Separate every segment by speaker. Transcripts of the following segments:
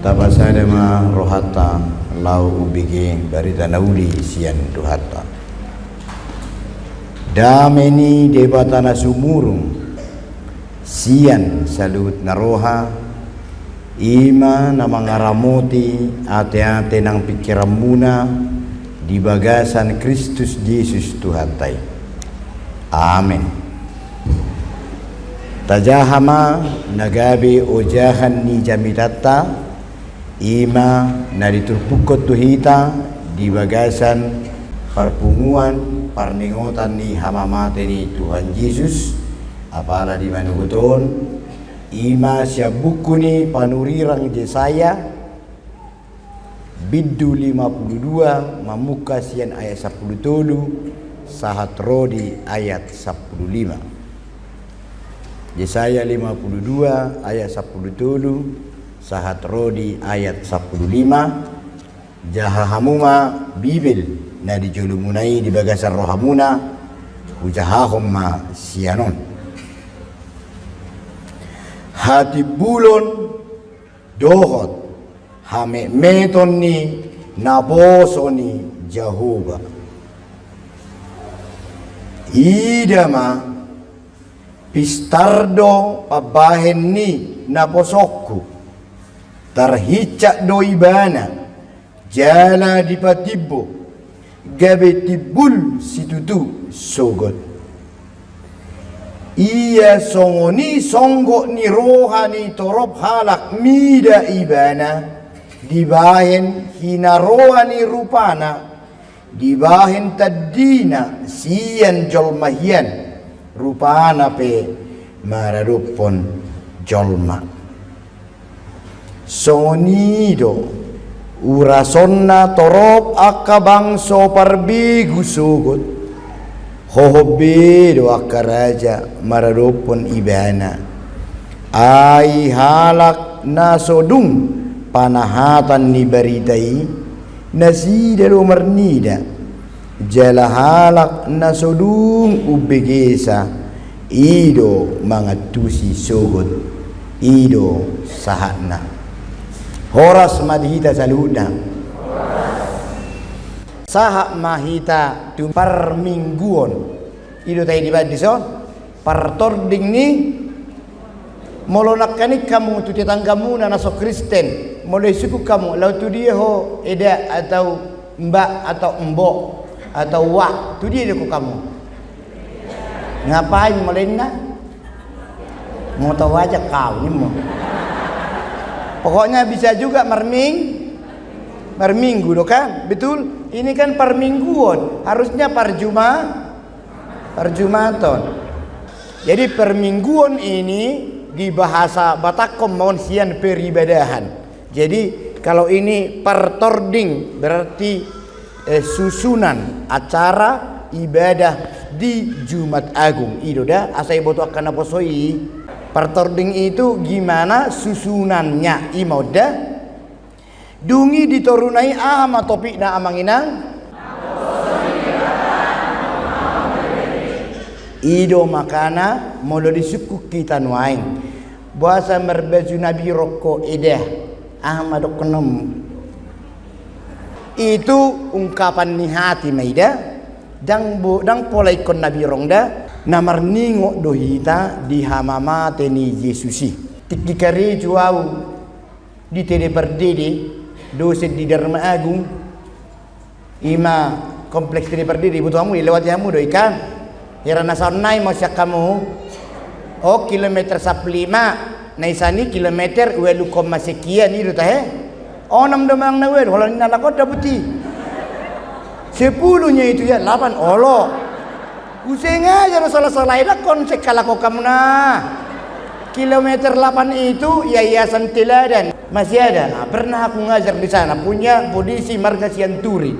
Speaker 1: tabasadama rohata lau ubigi barita nauli sian duhata dameni debatana sumurung sian salut naroha ima na mangaramoti ate-ate ng pikiran muna di bagasan Kristus Yesus Tuhan tay. Amen. Tajahama nagabi ojahan ni jamitata ima na diturpukot tuhita di bagasan perpunguan parningotan ni hamamate ni Tuhan Yesus apala di manuguton ima siya buku ni panurirang Yesaya biddu 52 mamuka sian ayat 10 sahat rodi ayat 15. Yesaya 52 ayat 10 sahat rodi ayat 15. Jahahamuma Bibel na dijulumunai di bagasan rohamuna ujahahum ma sianon. Hati bulon dohot hame meton ni naboso ni Jehovah. Idama pistardo pabahen ni naposokku tarhicak doibana jala dipatibo gabe tibul situtu sogot. Ia songoni songgo ni rohani torop halak mida ibana dibahen hinarohani rupana dibahen tadina sian jolmahian rupana pe mararupon jolma sonido urasonna torop akabangso parbigu sugut hohobedo akaraja mararupon ibana ai halak nasodung panahatan ni baritai nasida do marnida jala halak nasodung ubegesa ido mangatusi sogot ido sahatna horas madhita saludna sahak mahita tu parmingguon ido tayo dibadison partording ni molonakkanik kamu tu tetanggamu na naso Kristen mulai suku kamu lau tu dia ho eda atau mbak atau mbok atau wak tu dia ku kamu ngapain melena mau tahu aja kau ni mau pokoknya bisa juga merminggu do kan betul ini kan permingguan harusnya perjumaton jadi permingguan ini di bahasa Batak mohon sian peribadahan. Jadi kalau ini pertording berarti susunan acara ibadah di Jumat Agung. Itu dah asai boto akan apa soi. Pertording itu gimana susunannya imoda dungi ditorunai ama topik na amanginang ido makana molo disuku kita nuain bahasa merbaju nabi rokok idah ahmad kenem itu ungkapan ni hati maida dang polai kon nabi rongda namar ningo dohita di hamama teni Yesusi tikikari juau di tede perdede dosen di Dharma Agung ima kompleks tede perdede butuh kamu lewat jamu do ikan Hirana saunai masya kamu kilometer 15 naisani kilometer welu koma sekian itu teh nam demang na wel holan na lakot daputi 10-nya itu ya 8 olo usenga jaro salah-salah ida konsek kalako kamu nah kilometer 8 itu yayasan teladan masih ada pernah aku ngajar di sana punya polisi marga Sianturi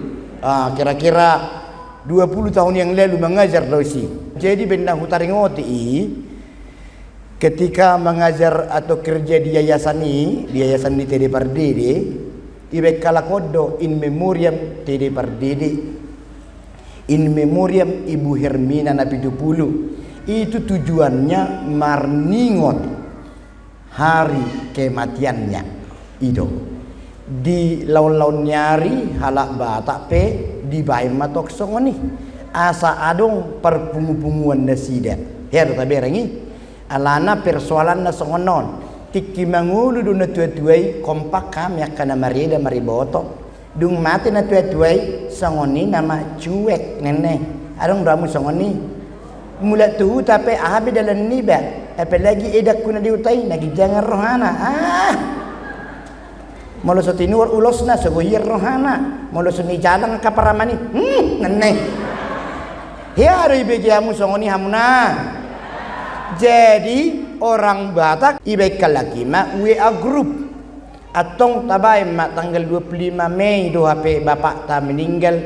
Speaker 1: kira-kira 20 tahun yang lalu mengajar dosi. Jadi benda hutaringoti ketika mengajar atau kerja di yayasan di TD Pardede ibe kala kodo in memoriam TD Pardede in memoriam Ibu Hermina Napidupulu itu tujuannya marningot hari kematiannya Ido di laun-laun nyari halak batak pe di baim matok songoni asa adong perpungu-punguan nasida her taberangi alana persoalan na songonon tiki mangulu duna tua-tuai kompak kami akan marida mariboto dung mati na tua-tuai songoni nama cuek nenek adong ramu songoni mula tuh tapi ahabi dalam niba apalagi edak kuna diutai nagi jangan rohana Molo sa tinuar ulos na sa goyer rohana. Molo sa nijalang kaparamani. Nanay. Hiya ibigay mo songoni hamuna. Jadi orang Batak ibig kalaki ma WA group. Atong tabay ma tanggal 25 Mei do hape bapak ta meninggal.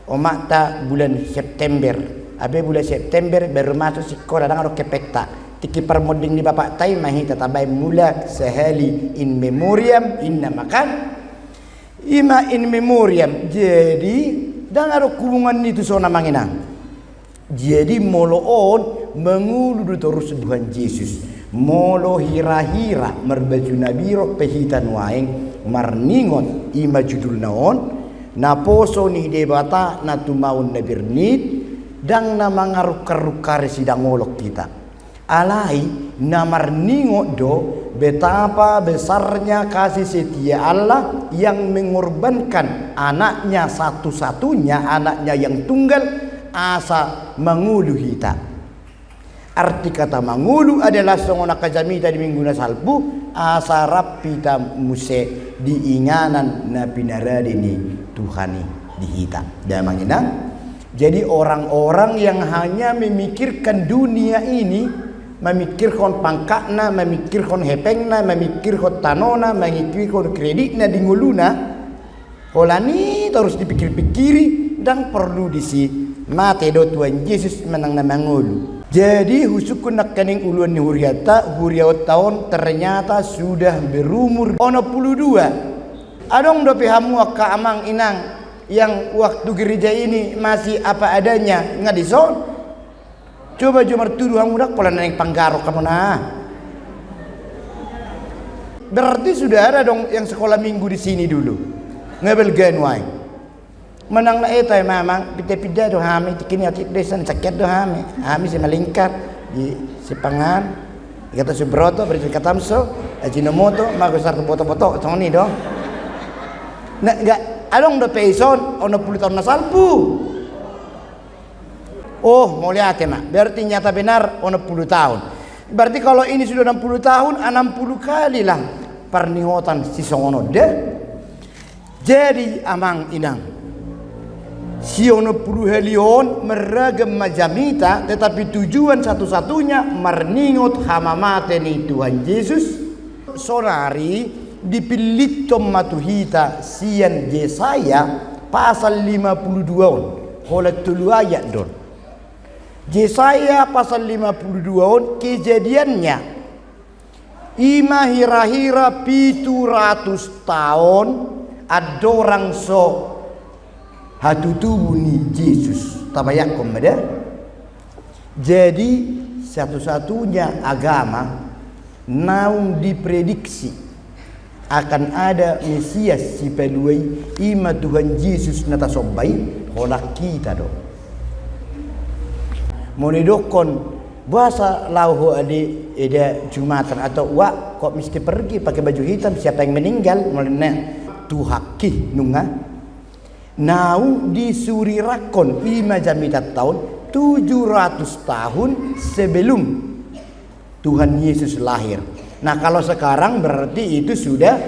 Speaker 1: O ma ta bulan September. Abe bulan September baru masuk sekolah dengan kepekta. Tiki permoding di bapak tay mahita tabay mula sehali in memoriam in namakan ima in memoriam. Jadi dan ada hubungan itu so namanginang. Jadi moloon menguludu terus Tuhan Yesus. Molo hira-hira merbaju nabiro pehitan waeng marningon ima judul naon naposo ni debata natumaun nabirnit dan namangaruk-karukar sidang olok kita. Alai namarningo do betapa besarnya kasih setia Allah yang mengorbankan anaknya satu-satunya, anaknya yang tunggal asa mangulu hita. Arti kata mangulu adalah songona kajamita di minggu na salpu asa rapita muse diinganan na pinaradini Tuhani di hita. Damangina. Jadi orang-orang yang hanya memikirkan dunia ini, memikirkan pangkatna, memikirkan hepengna, memikirkan tanona, memikirkan kreditna di nguluna, holani terus dipikir-pikiri dan perlu disi mate do Tuhan Yesus menang na mangulu. Jadi husukun nak kaning uluan ni huriat tahun ternyata sudah berumur 62. Adong do pihamu ka amang inang yang waktu gereja ini masih apa adanya ngadison. Coba jumar tuduh mudak pola naik panggaro kamu nah. Berarti sudah ada dong yang sekolah minggu di sini dulu. Ngebel genway. Menang na ito ay mamang pita-pita do hami tikini atik desan sakit do hami. Hami si malingkat di si pangan. Kata si broto beri katamso, ajinomoto, magusar foto-foto tong ni do. Na enggak adong do peison ono 10 tahun na salpu. Oh, mau lihat ya mak, berarti nyata benar 60 tahun. Berarti kalau ini sudah 60 tahun, 60 kali lah pernihotan si songono deh. Jadi amang inang, si 60 helion meragam majamita, tetapi tujuan satu-satunya merningot hamamate ni Tuhan Yesus. Sonari dipilih matuhita sian Yesaya pasal 52 holat tulu ayat don. Yesaya pasal 52 kejadiannya ima hira-hira 700 tahun ada orang so hatutubu ni Yesus tabayakom ada. Jadi satu-satunya agama naung diprediksi akan ada Mesias si peluai ima Tuhan Yesus nata sobai holak kita do. Monidokon bahasa lauho ade eda Jumatan atau wa kok mesti pergi pakai baju hitam siapa yang meninggal mulanya tuhaki nunga nau disurirakon ima jamitat tahun 700 tahun sebelum Tuhan Yesus lahir. Nah kalau sekarang berarti itu sudah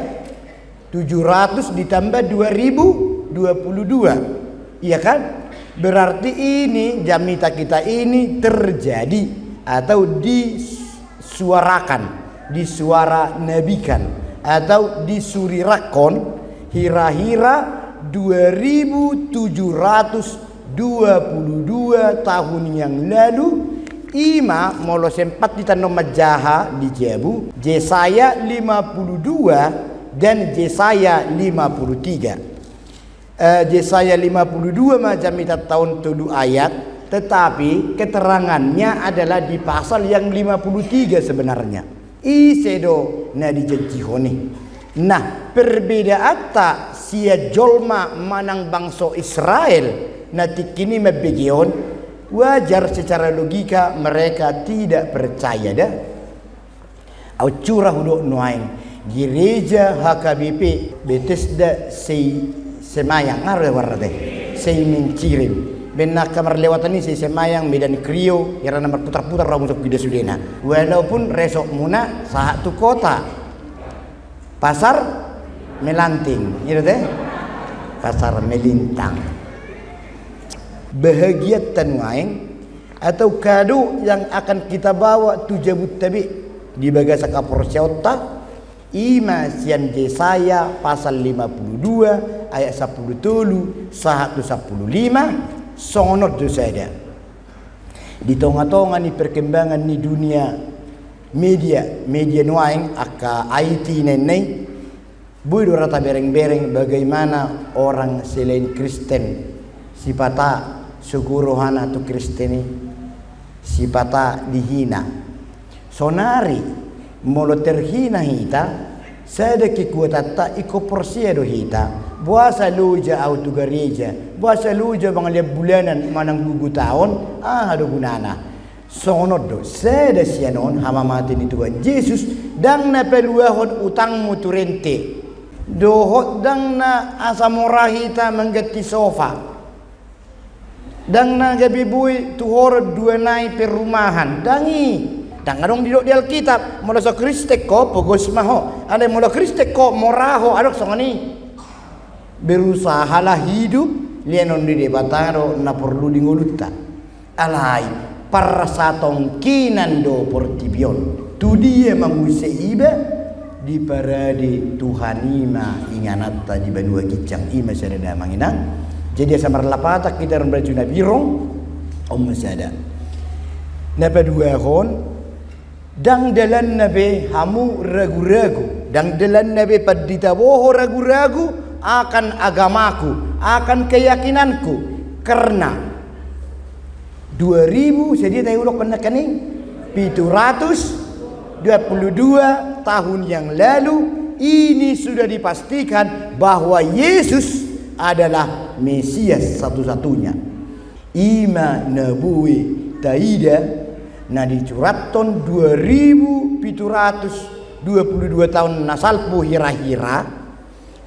Speaker 1: 700 ditambah 2022 iya kan? Berarti ini jamita kita ini terjadi atau disuarakan, disuara nabikan atau disurirakan hira-hira 2722 tahun yang lalu ima molo sempat ditanam majaha di Jebu Yesaya 52 dan Yesaya 53. Yesaya 52 macam itu tahun 7 ayat, tetapi keterangannya adalah di pasal yang 53 sebenarnya. Isedo na dijanjihoni. Nah, perbedaan tak sia jolma manang bangsa Israel nanti kini mebegion, wajar secara logika mereka tidak percaya dah. Au curah huduk nuaing gereja HKBP Bethesda Semayang ngaruh warna deh sei mencirim benak kamar lewatan ini sei Semayang Medan Krio yang nomor putar-putar orang untuk video sudena walaupun resok muna satu kota pasar melanting gitu deh pasar melintang bahagia tanwaing atau kado yang akan kita bawa tujabut tabi di bagasa kapor syauta Ima sian Yesaya pasal 52 ayat 10 115 sonot dosada. Di tengah-tengah ni perkembangan ni dunia media nuaing aka IT nenei boy rata bereng-bereng bagaimana orang selain Kristen sipata sugurohana tu Kristeni sipata dihina sonari molo terhina hita sada kikuatata iko porsiado hita buasa luja au tu gereja buasa luja bang liab bulanan manang gugu tahun ada gunana sonod do sada sianon hama mati ni Tuhan Yesus dang na peluahon utangmu turente dohot dang na asamora hita menggeti sofa dang na gabi bui tuhor dua nai perumahan dangi dan ngadong didok di Alkitab mula so Kristek ko pogos maho ada mula Kristek ko moraho adok songani berusaha lah hidup lianon di debataro na perlu dingoluta alai parasatong kinando portibion tu dia manguse iba di parade Tuhan ima inganata di banua gicang ima sadada mangina jadi samar lapata kita rembaju na birong om masada napa dua hon dang dalan nabe hamu ragu-ragu dang dalan nabe paditaboho ragu-ragu akan agamaku akan keyakinanku karena 2000 jadi tahu ulok kena kaning 722 tahun yang lalu ini sudah dipastikan bahwa Yesus adalah Mesias satu-satunya ima nabui taida nah di curaton 2722 tahun nasalpu hira-hira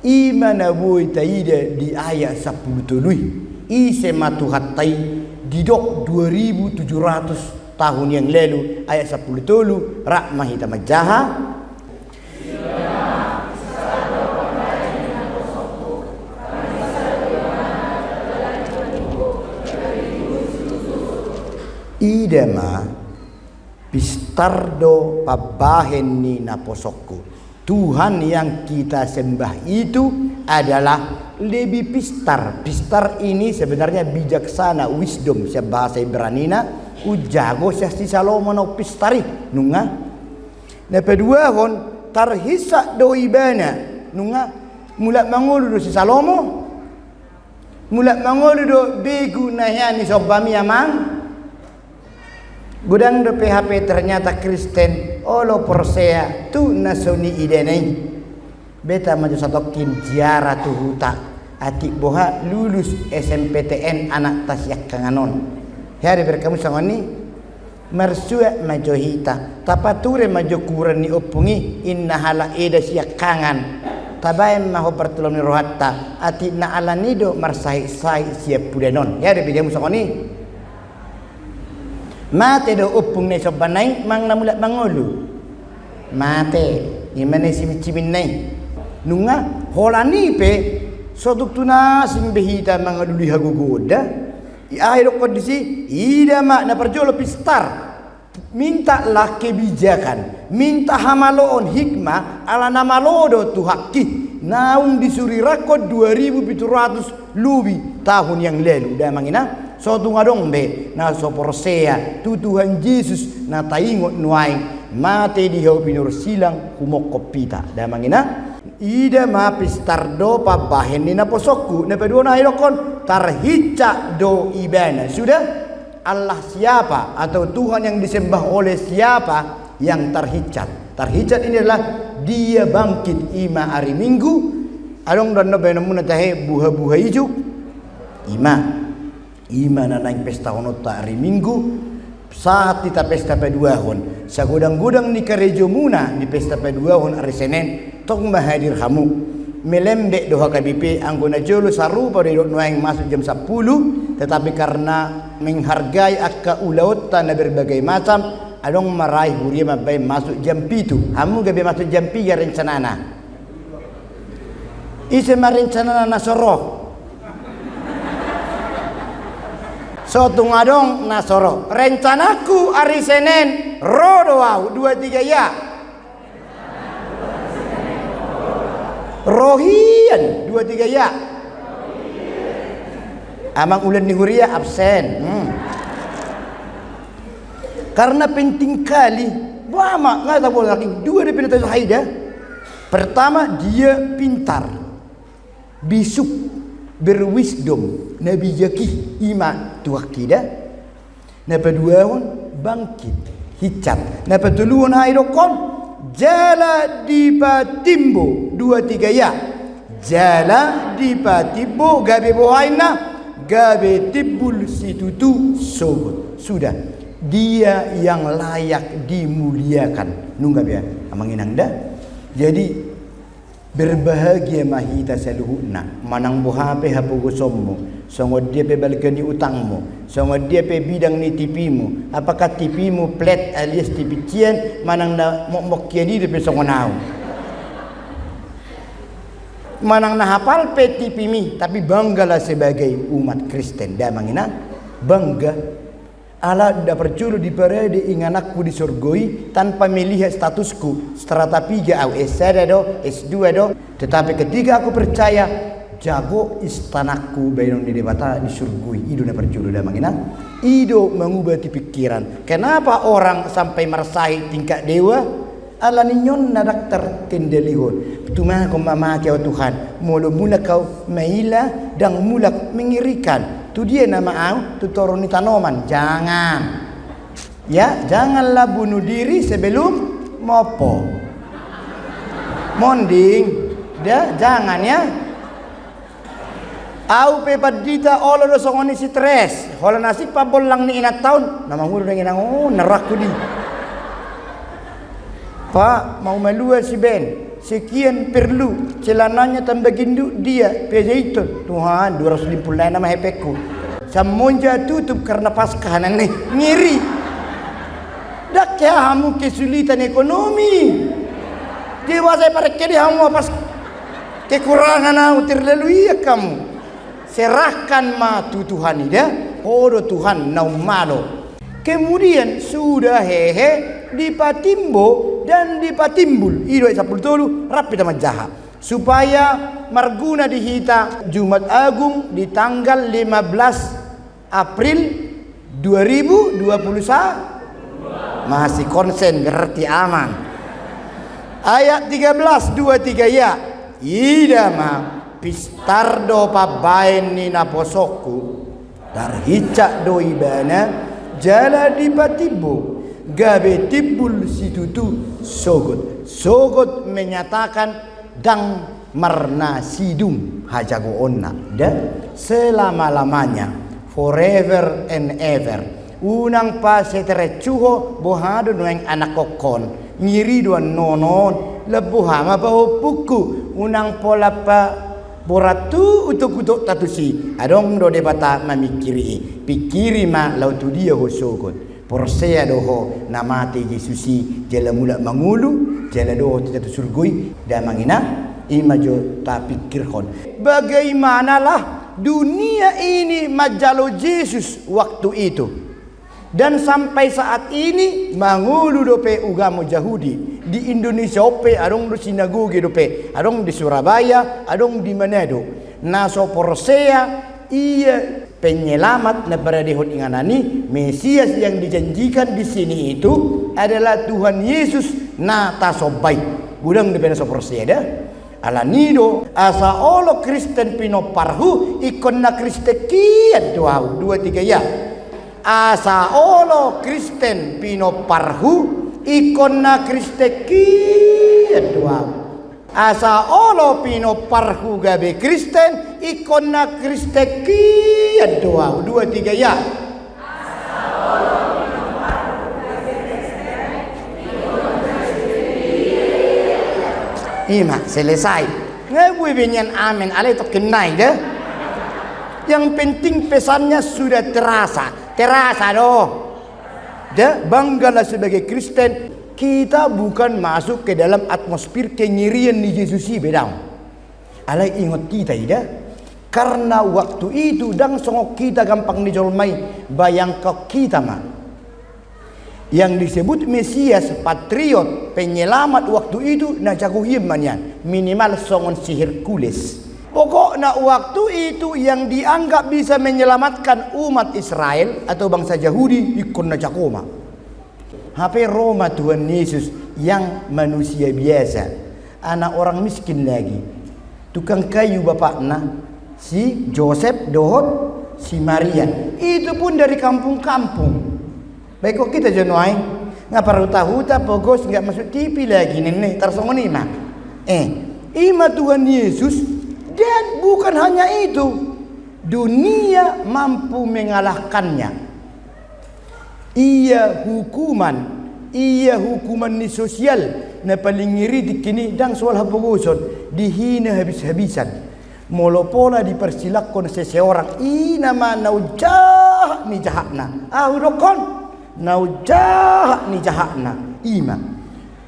Speaker 1: imana boy taida di ayat 10 tului ise matuhatai didok 2700 tahun yang lalu ayat 10 tulu rahmah hita majaha idama pistardo pabahen ni naposokku Tuhan yang kita sembah itu adalah lebih pistar. Pistar ini sebenarnya bijaksana, wisdom siya bahasa Ibranina ujago siya si Salomon o pistari nunga na peduahon tarhisa do ibana nunga mula mangolo do si Salomo mula mangolo do begu na yan ni sobami amang gudang do PHP ternyata Kristen olo porsea tu nasoni idenai beta maju satokin jiara tu huta atik boha lulus SMPTN anak tasyak kanganon hari berkamu sangoni mersua maju hita tapature maju kuran ni opungi inna hala eda siyak kangan tabayan maho pertolong ni rohatta atik na alanido marsai sai siap pudenon hari berkamu sangoni mate do upung ne sobanai mang namulat mangolu mate imane si cimin nai nunga holani pe soduk tuna simbehita mangaduli hagugoda i akhir kondisi ida mak na perjolo pistar mintalah kebijakan minta hamaloon hikmah ala nama lodo tuhaki naung disuri rakod 2700 lubi tahun yang lalu dah mangina so tungadong be na so porsea tu Tuhan Yesus na taingot nuaing mate di hau pinur silang humok kopita dah mangina ida ma pistardo pa bahen ni na posokku na pedua na hilokon tarhica do ibana sudah Allah siapa atau Tuhan yang disembah oleh siapa yang terhicat Tarhijat ini adalah dia bangkit ima hari Minggu. Adong dan nabe namun tahe buha-buha ijuk. Ima nanang pesta honota hari Minggu. Saat kita pesta peduahon. Sa gudang-gudang ni karejo muna di pesta peduahon hari Senin. Tong mahadir kamu. Melembek doha KBP anggona jolo saru pada nuang masuk jam 10. Tetapi karena menghargai akka ulauta na berbagai macam. Adong maraih huria mabay masuk jam 7. Hamu gabi masuk jam 3 rencanana. Ise marencanana nasoro. So tungadong nasoro. Rencanaku hari Senin rodoau 2-3 ya. Rohian 2-3 ya. Amang ulan ni huria absen. Karena penting kali, lama nggak tahu lagi. Dua dia pintar Haida. Pertama dia pintar, bisuk, berwisdom, nabi jaki, iman, tuakida. Napa dua bangkit, hijab. Napa tuluan haidokon, jala di patimbo 2-3 ya. Jala di patimbo gabe bohaina, gabe tibul situtu sobut. Sudah. Dia yang layak dimuliakan. Nunggap ya, amang inangda. Jadi berbahagia mahita seluhuna. Manang buhape hapugo sommo. Songod dia pe balkani utangmu. Songod dia pe bidang ni tipimu. Apakah tipimu plet alias tipician. Manang na mok kiadi dia pe songonau. Manang na hafal pe tipimi. Tapi banggalah sebagai umat Kristen. Dah mangina bangga. Allah dah perculu di parade inganakku di surgoi tanpa melihat statusku strata 3 atau S1 do S2 do, tetapi ketika aku percaya jago istanaku bayon di debata di surgoi ido na perculu dah mangina ido mengubah pikiran. Kenapa orang sampai merasahi tingkat dewa? Allah ninyon na daktar kendalihon tumah ko mamaki o Tuhan mula-mula kau maila dan mulak mengirikan. Tu dia nama au, tu turun tanoman. Jangan. Ya, janganlah bunuh diri sebelum mopo. Monding. Ya, jangan ya. Au pe padita olo do songoni stres. Hola nasi pabolang ni inat tahun. Nama huru dengan neraku di. Pak, mau melua si Ben. Sekian perlu celananya tambah gindu dia pejaitun Tuhan 250 nama hepeku samonja tutup karena paskahan nih ngiri dak ya hamu kesulitan ekonomi dewa saya pada kedi hamu pas kekurangan au terlalu ya kamu serahkan ma Tuhan ida odo Tuhan nau malo kemudian sudah hehe di patimbo dan di patimbul ido sapul tolu rapi sama jahat supaya marguna dihita Jumat Agung di tanggal 15 April 2021 masih konsen berarti aman ayat 13:23 ya ida ma pistardo pabain ni naposoku tarhicak doibana jala di patimbo gabe tibul situtu sogot menyatakan dang marna sidum hajago onna dan selama-lamanya forever and ever unang pa seterechuho bohado noeng anak kokon ngiri duan nonon lebuha mabaho puku unang pola pa boratu utuk tatusi adong do debata mamikiri pikiri ma lautu dia ho sogot Porsea doho namate Yesusi jala mula mangulu jala doho tidak surgui dan mangina imajo tak pikirkan bagaimanalah dunia ini majalo Yesus waktu itu dan sampai saat ini mangulu dope ugamo Yahudi di Indonesia ope adong do sinagoge dope adong di Surabaya adong di Manado naso Porsea ia penyelamat na paradihon inganani Mesias yang dijanjikan di sini itu adalah Tuhan Yesus na tasobay gudang di pena soporsieda ala nido asa olo Kristen pino parhu ikon na Kriste kiat doau 2-3 ya asa olo Kristen pino parhu ikonna kristeki adwa asa olo pino parhu gabe Kristen ikonna kristeki adwa 2 3 ya ima selesai ngabui binyan amin alai to kenai deh. Yang penting pesannya sudah terasa doh. Banggalah sebagai Kristen, kita bukan masuk ke dalam atmosfer kengirian di Yesus bedang. Alai ingat kita ida, karena waktu itu dang songok kita gampang dijolmai bayangkan kita mah. Yang disebut Mesias, patriot, penyelamat waktu itu na jago himannya minimal songon si Hercules. Pokoknya waktu itu yang dianggap bisa menyelamatkan umat Israel atau bangsa Yahudi ikut na Jakoma. HP Roma Tuhan Yesus yang manusia biasa, anak orang miskin lagi, tukang kayu bapaknya si Joseph Dohot, si Maria, itu pun dari kampung-kampung. Baik kok kita jenuai nggak perlu tahu pokos nggak masuk TV lagi nenek tersongon ima. Ima Tuhan Yesus. Dan bukan hanya itu, dunia mampu mengalahkannya. Ia hukuman ni sosial na paling ngiri di kini dan soal hapuguson dihina habis-habisan. Molo pola dipersilakan seseorang nama naujah ni jahatna. Udokon naujah ni jahatna. Ima.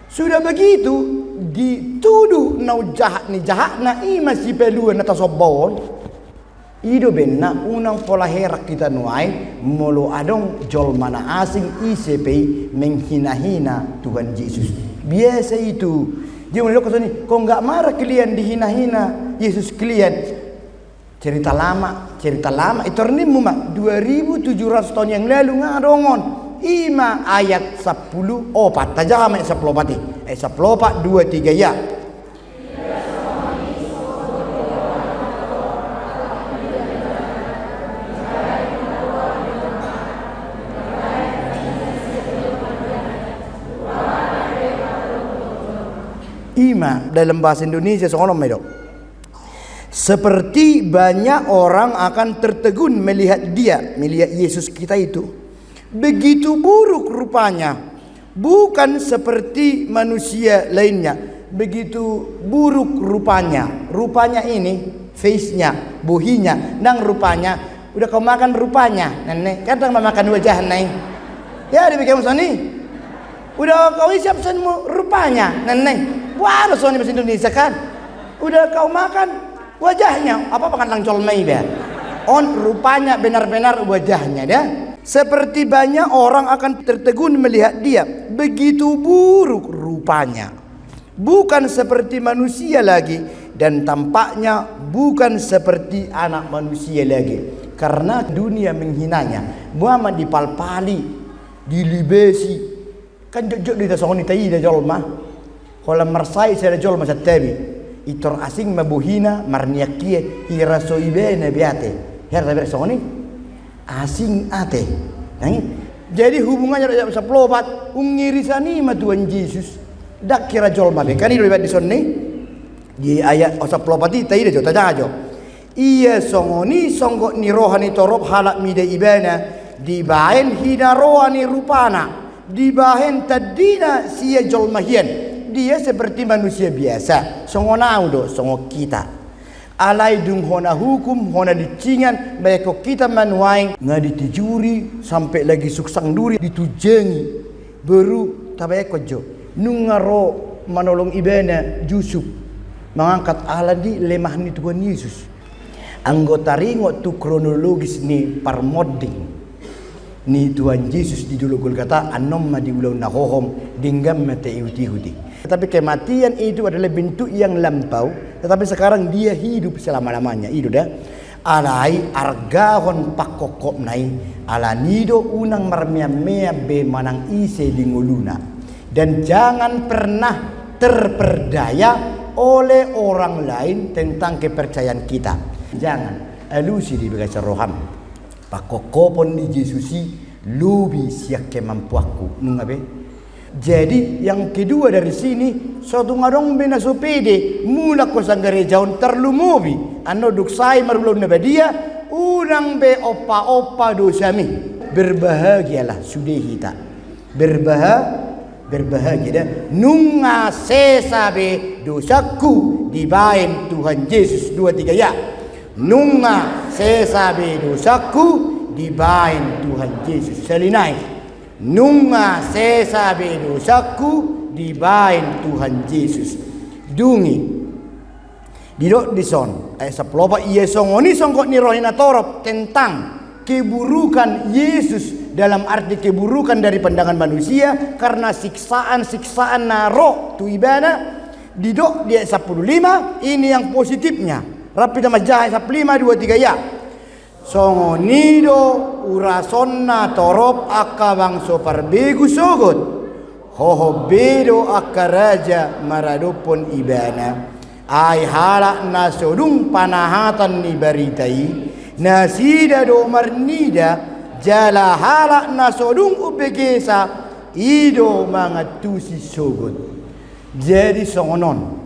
Speaker 1: Sudah begitu dituduh naujah ni jahatna ima si peluan atas sobon ido benna unang pola herak kita nuai molo adong jol mana asing ICP menghina-hina Tuhan Yesus biasa itu dia menurut kau kok nggak marah kalian dihina-hina Yesus kalian cerita lama itu nimu mak 2700 tahun yang lalu ngadongon ima ayat 10 opat aja ame 10 pati 10 2 3 ya ima dalam bahasa Indonesia soalnya medok seperti banyak orang akan tertegun melihat Yesus kita itu begitu buruk rupanya, bukan seperti manusia lainnya. Begitu buruk rupanya ini, face-nya, buhinya, dan rupanya. Udah kau makan rupanya, nenek. Kadang makan wajah nenek. Ya, demikian Sony. Udah kau siap semua rupanya, nenek. Wah, Sony bahasa Indonesia kan. Udah kau makan wajahnya, apa makan langcol mei ya? On rupanya benar-benar wajahnya dia. Seperti banyak orang akan tertegun melihat dia. Begitu buruk rupanya. Bukan seperti manusia lagi. Dan tampaknya bukan seperti anak manusia lagi. Karena dunia menghinanya. Muhammad dipalpali. Dilibesi. Kan jok di tasong ni tayi dah jolma. Kalau mersai saya jolma satabi. Itor asing mabuhina marniakie iraso ibene biate. Her tabi tasong ni. Asing ate. Jadi hubungannya dengan seplopat ungirisani ma Tuhan Yesus. Dak kira jol mabe kan itu di sini di ayat seplopat itu tadi jota jajo. Iya songoni songgot ni rohani torop halak mide ibana dibahen hina rohani rupana dibahen tadina sia jol mahian. Dia seperti manusia biasa. Songonau do songok kita. Alai dung hona hukum, hona dicingan, baik kita manuaing nggak ditijuri sampai lagi suksang duri ditujengi baru tabai kojo nungaro manolong ibana Yusuf mengangkat Allah di lemah ni Tuhan Yesus anggota ringo tu kronologis ni parmoding ni Tuhan Yesus di dulu Golgota anom ma di ulang nahohom dinggam mate iuti-uti. Tetapi kematian itu adalah bentuk yang lampau. Tetapi sekarang dia hidup selama-lamanya. Itu dah. Alai argahon pakokop nai. Ala nido unang marmea-mea be manang ise di ngoluna. Dan jangan pernah terperdaya oleh orang lain tentang kepercayaan kita. Jangan. Alusi di bahasa roham. Pakokopon di Yesusi lubi siak kemampuaku. Nungabe. Jadi yang kedua dari sini, suatu ngadong bena sopede mula ko sang gerejaon terlumobi ano duksai marulun nabadia unang be opa dosami. Berbahagialah sudah kita. Berbahagia dah. Nunga sesabe dosaku dibain Tuhan Yesus 2-3 ya. Nunga sesabe dosaku dibain Tuhan Yesus selinai. Nunga sesabe dosaku dibain Tuhan Yesus. Dungi didok dison ayat 10 ia songoni songkot ni rohina torop tentang keburukan Yesus dalam arti keburukan dari pandangan manusia karena siksaan naro tu ibana didok di ayat 15 ini yang positifnya. Rapi nama jahat 15 2-3 ya. Songonido urasonna torop akka bangso parbegu sogot hohobedo akka raja maradopon ibana ay hala nasodung panahatan ni baritai nasida do marnida jala hala nasodung ubegesa ido mangatusi sogot. Jadi songonon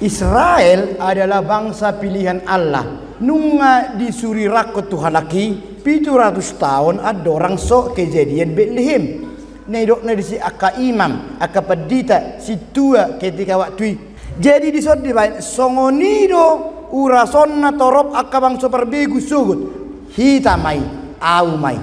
Speaker 1: Israel adalah bangsa pilihan Allah. Nunga disuri rakot Tuhan laki 700 tahun ada orang sok kejadian Bethlehem. Nedok na disi aka imam, aka pedita si tua ketika waktu. Jadi di sot dibain songonido urasonna torop aka bangsa perbegu sugut. Hitamai, aumai.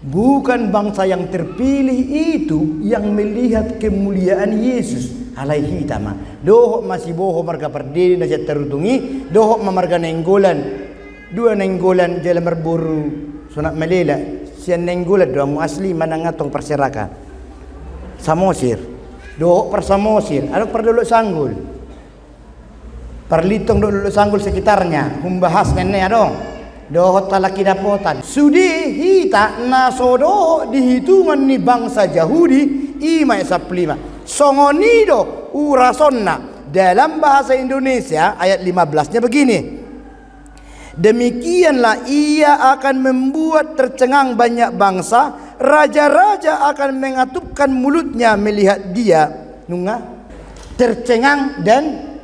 Speaker 1: Bukan bangsa yang terpilih itu yang melihat kemuliaan Yesus. Alaihi tama dohok masih boho marga perdiri najat terutungi dohok mamarga nenggolan dua nenggolan jalan berburu sunat melela sian nenggolan doa mu asli manangatong perseraka samosir dohok persamosir ada perduluk sanggul perlitong dulu sanggul sekitarnya humbahas nene adong dohok talaki dapotan sudi hita nasodo dihitungan ni bangsa Yahudi ima saplima. Songonido urasonna dalam bahasa Indonesia ayat 15-nya begini. Demikianlah ia akan membuat tercengang banyak bangsa, raja-raja akan mengatupkan mulutnya melihat dia. Nunga tercengang dan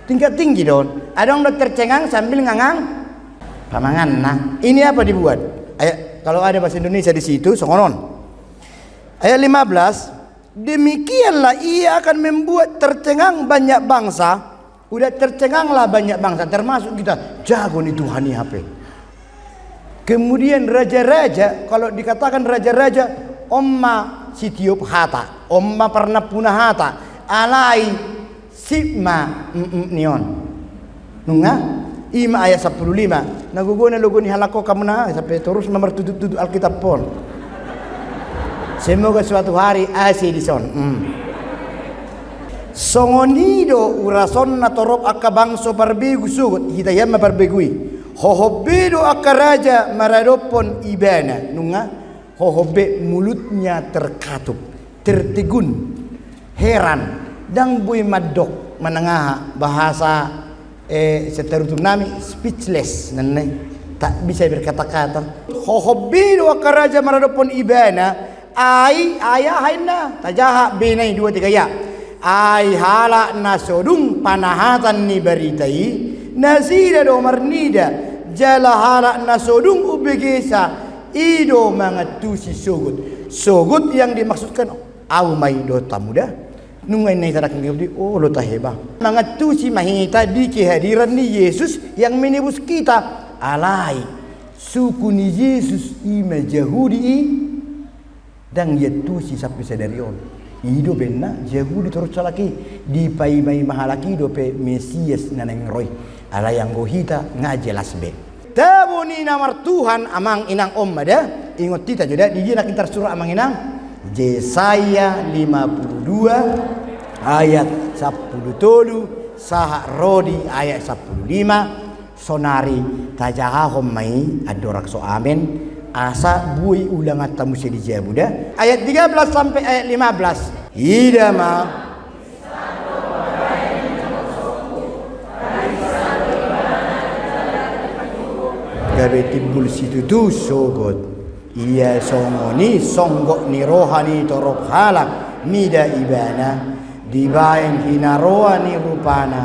Speaker 1: tingkat tinggi don. Ada orang tercengang sambil ngangang pamangan. Nah, ini apa dibuat? Ayat kalau ada bahasa Indonesia di situ songonon. Ayat 15 demikianlah ia akan membuat tercengang banyak bangsa. Udah tercenganglah banyak bangsa termasuk kita. Jago nih Tuhan nih HP. Kemudian raja-raja, kalau dikatakan raja-raja, omma sitiup hata, omma pernah punah hata, alai sipma nion. Nunga ima ayat 15. Naguguna logo ni halako kamu na sampai terus nomor tutup Alkitab pon. Semoga suatu hari asi di son. Songonido urasonna torop akka bangso parbegu sugut hitayama parbegui. Hohobedo akka raja maradopon ibana. Nunga hohobe mulutnya terkatup, tertegun, heran, dan bui madok menengah bahasa seterutum nami speechless nene tak bisa berkata-kata. Hohobedo akka raja maradopon ibana. Ayah haina tajaha benai 2-3 ya. Ai hala nasodung panahatan ni baritai nasida do marnida jala hala nasodung ubegesa ido mangatusi sogut yang dimaksudkan aumai do tamuda nungai nai tarakin di oh lo taheba mangatusi mahita di kehadiran ni Yesus yang menebus kita alai suku ni Yesus ima Yahudi dan yetusi sampai sadarion ido benna Yahudi terus laki di pai-pai mahalaki dope Mesias naneng roy ala yang gohita ngajelas be tabuni namar Tuhan amang inang ada ingot kita juga di jinak intar surah amang inang Yesaya 52 ayat 10 saha rodi ayat 15 sonari tajaha hommai adorak so amen asa bui ulangat tamu di jabuda ayat 13 sampai ayat 15 hidama gabe timbul situ tu sogot iya songoni songgok ni rohani torop halak mida ibana dibayan hinaroa ni rupana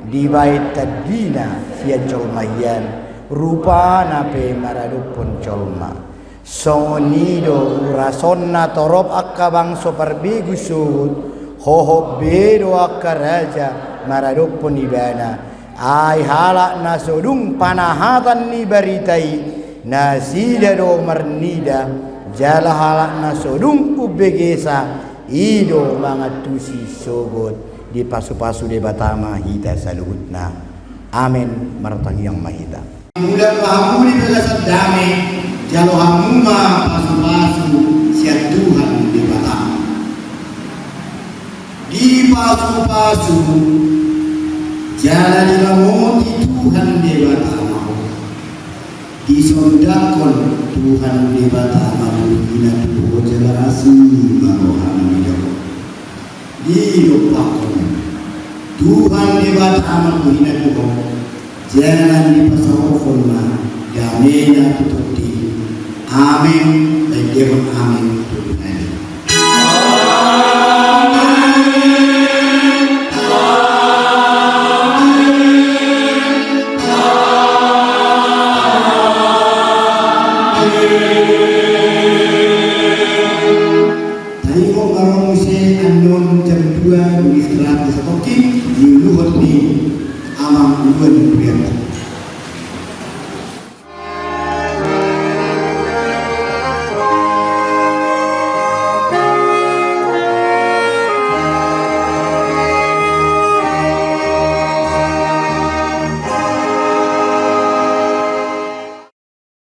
Speaker 1: dibayat tadina sia colmayan rupana pe maradupun colma songoni do urasonna torop akka bangso parbigusud hoho bedo akka raja maradupun ibana ay halak nasudung panahatan ni baritai nasida do marnida jala halak nasudung ubegesa ido mangatusi sogot di pasu-pasu de batama hita saluhutna amin martang yang mahita mudah pahamuli belasat damai jalo hamuma pasu-pasu sia Tuhan di batama di pasu-pasu jalan dimamoti Tuhan di batama di sondakon Tuhan di batama ina tuho jelarasi marohana mido di lupakon Tuhan di batama ina tuho jalan di pasawakon na damena tututi amin dan dewan amin Tuhan istirahat di sekoki di luhut ni amang luhut